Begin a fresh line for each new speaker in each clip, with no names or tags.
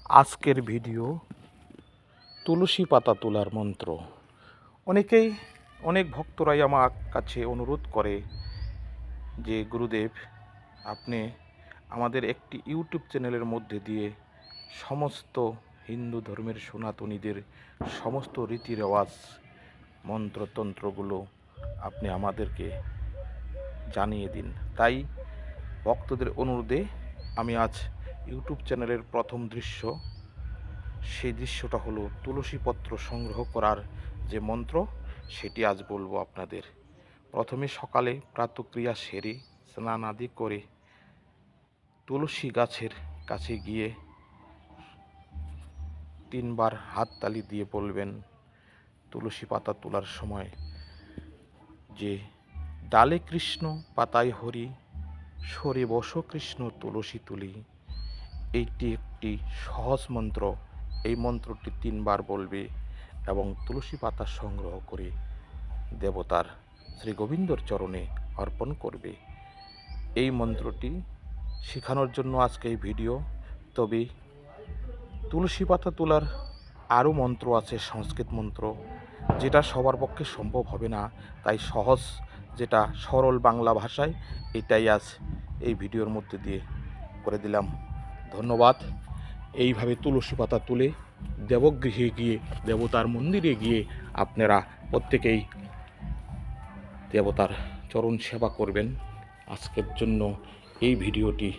আজকের ভিডিও তুলসী পাতা তোলার মন্ত্র। অনেক ভক্তরাই আমার কাছে অনুরোধ করে যে গুরুদেব, আপনি আমাদের একটি ইউটিউব চ্যানেলের মধ্যে দিয়ে সমস্ত হিন্দু ধর্মের সনাতনীদের সমস্ত রীতি রেওয়াজ মন্ত্রতন্ত্রগুলো আপনি আমাদেরকে জানিয়ে দিন। তাই ভক্তদের অনুরোধে আমি আজ ইউটিউব চ্যানেলের প্রথম দৃশ্য, সেই দৃশ্যটা হলো তুলসীপত্র সংগ্রহ করার যে মন্ত্র, সেটি আজ বলবো আপনাদের। প্রথমে সকালে প্রাতক্রিয়া সেরে স্নান আদি করে তুলসী গাছের কাছে গিয়ে 3 বার হাততালি দিয়ে বলবেন তুলসী পাতা তোলার সময় যে ডালে কৃষ্ণ পাতায় হরি, সরে বস কৃষ্ণ তুলসী তুলি। এইটি একটি সহজ মন্ত্র। এই মন্ত্রটি 3 বার বলবে এবং তুলসী পাতা সংগ্রহ করে দেবতার শ্রী গোবিন্দর চরণে অর্পণ করবে। এই মন্ত্রটি শেখানোর জন্য আজকে এই ভিডিও। তবে তুলসী পাতা তোলার আরও মন্ত্র আছে, সংস্কৃত মন্ত্র, যেটা সবার পক্ষে সম্ভব হবে না। তাই সহজ, যেটা সরল বাংলা ভাষায়, এটাই আজ এই ভিডিওর মধ্যে দিয়ে করে দিলাম। ধন্যবাদ। এইভাবে তুলসী পাতা তুলে দেবগৃহে গিয়ে, দেবতার মন্দিরে গিয়ে আপনারা প্রত্যেকেই দেবতার চরণ সেবা করবেন। আজকের জন্য এই ভিডিওটি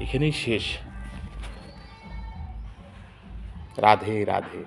এখানেই শেষ। রাধে রাধে।